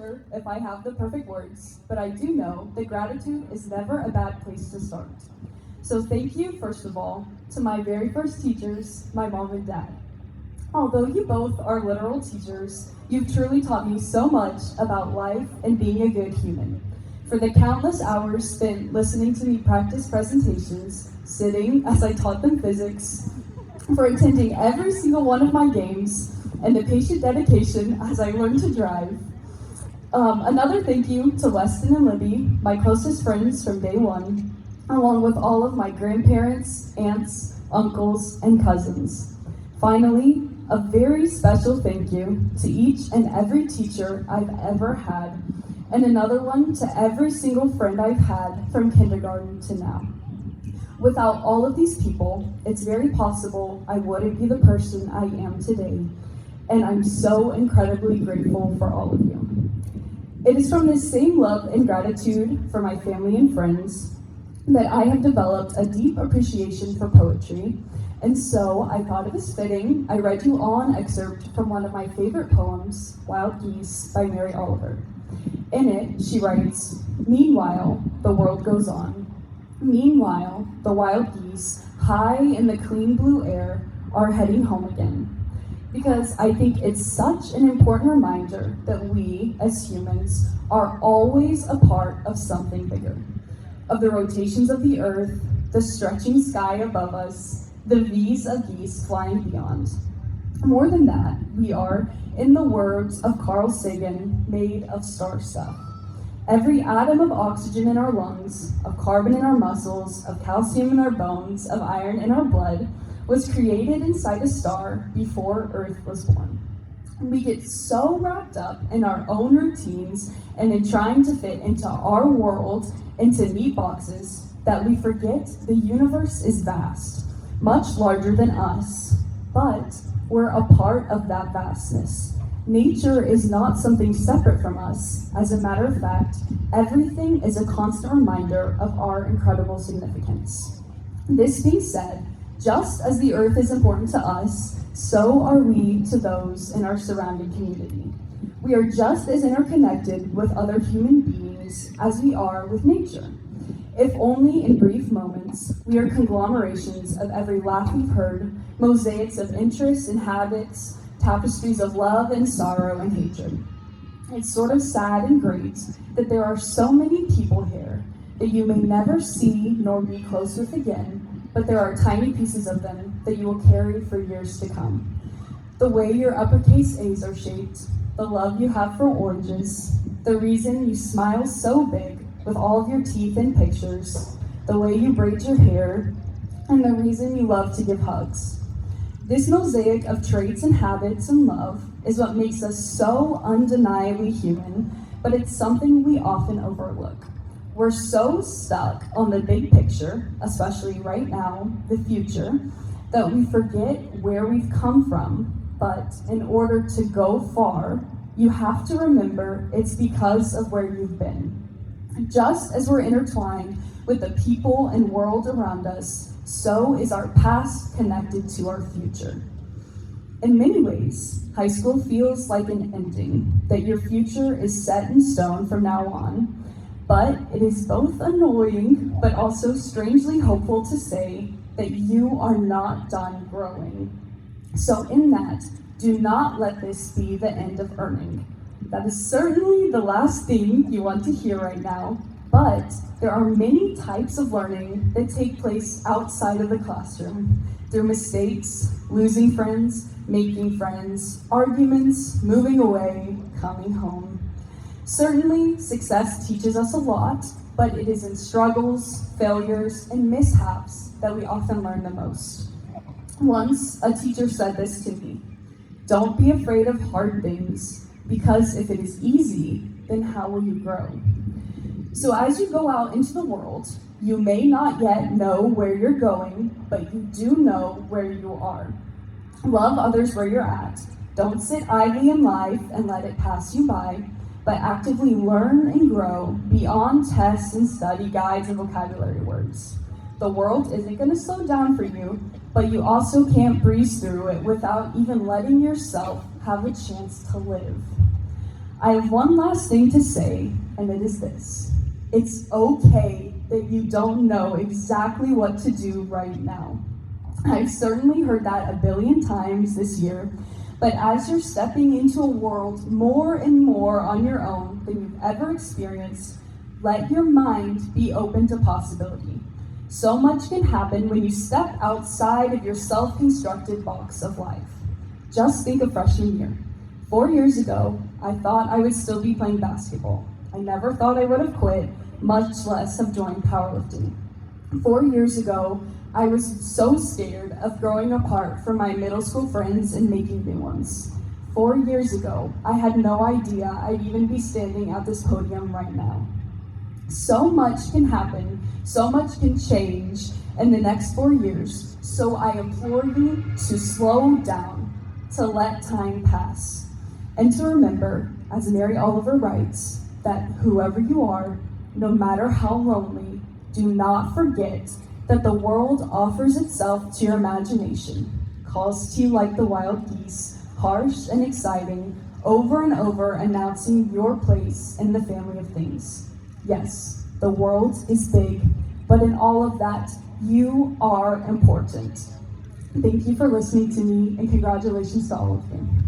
sure if I have the perfect words, but I do know that gratitude is never a bad place to start. So thank you, first of all, to my very first teachers, my mom and dad. Although you both are literal teachers, you've truly taught me so much about life and being a good human. For the countless hours spent listening to me practice presentations, sitting as I taught them physics, for attending every single one of my games, and the patient dedication as I learned to drive. Another thank you to Weston and Libby, my closest friends from day one, along with all of my grandparents, aunts, uncles, and cousins. Finally, a very special thank you to each and every teacher I've ever had, and another one to every single friend I've had from kindergarten to now. Without all of these people, it's very possible I wouldn't be the person I am today, and I'm so incredibly grateful for all of you. It is from this same love and gratitude for my family and friends that I have developed a deep appreciation for poetry, and so I thought it was fitting I read you all an excerpt from one of my favorite poems, Wild Geese by Mary Oliver. In it, she writes, "Meanwhile, the world goes on. Meanwhile, the wild geese, high in the clean blue air, are heading home again." Because I think it's such an important reminder that we, as humans, are always a part of something bigger. Of the rotations of the earth, the stretching sky above us, the V's of geese flying beyond. More than that, we are, in the words of Carl Sagan, made of star stuff. Every atom of oxygen in our lungs, of carbon in our muscles, of calcium in our bones, of iron in our blood, was created inside a star before Earth was born. We get so wrapped up in our own routines and in trying to fit into our world into neat boxes that we forget the universe is vast, much larger than us, but we're a part of that vastness. Nature is not something separate from us. As a matter of fact, everything is a constant reminder of our incredible significance. This being said, just as the earth is important to us, so are we to those in our surrounding community. We are just as interconnected with other human beings as we are with nature. If only in brief moments, we are conglomerations of every laugh we've heard, mosaics of interests and habits, tapestries of love and sorrow and hatred. It's sort of sad and great that there are so many people here that you may never see nor be close with again, but there are tiny pieces of them that you will carry for years to come. The way your uppercase A's are shaped, the love you have for oranges, the reason you smile so big with all of your teeth in pictures, the way you braid your hair, and the reason you love to give hugs. This mosaic of traits and habits and love is what makes us so undeniably human, but it's something we often overlook. We're so stuck on the big picture, especially right now, the future, that we forget where we've come from. But in order to go far, you have to remember it's because of where you've been. Just as we're intertwined with the people and world around us, so is our past connected to our future. In many ways, high school feels like an ending, that your future is set in stone from now on, but it is both annoying but also strangely hopeful to say that you are not done growing. So in that, do not let this be the end of earning. That is certainly the last thing you want to hear right now, but there are many types of learning that take place outside of the classroom, through mistakes, losing friends, making friends, arguments, moving away, coming home. Certainly, success teaches us a lot, but it is in struggles, failures, and mishaps that we often learn the most. Once, a teacher said this to me: "Don't be afraid of hard things, because if it is easy, then how will you grow?" So as you go out into the world, you may not yet know where you're going, but you do know where you are. Love others where you're at. Don't sit idly in life and let it pass you by, but actively learn and grow beyond tests and study guides and vocabulary words. The world isn't going to slow down for you, but you also can't breeze through it without even letting yourself have a chance to live. I have one last thing to say, and it is this. It's okay that you don't know exactly what to do right now. I've certainly heard that a billion times this year, but as you're stepping into a world more and more on your own than you've ever experienced, let your mind be open to possibility. So much can happen when you step outside of your self-constructed box of life. Just think of freshman year. 4 years ago, I thought I would still be playing basketball. I never thought I would have quit, much less have joined powerlifting. 4 years ago, I was so scared of growing apart from my middle school friends and making new ones. 4 years ago, I had no idea I'd even be standing at this podium right now. So much can happen, so much can change in the next 4 years, so I implore you to slow down, to let time pass, and to remember, as Mary Oliver writes, that whoever you are, no matter how lonely, do not forget that the world offers itself to your imagination, calls to you like the wild geese, harsh and exciting, over and over announcing your place in the family of things. Yes, the world is big, but in all of that, you are important. Thank you for listening to me, and congratulations to all of you.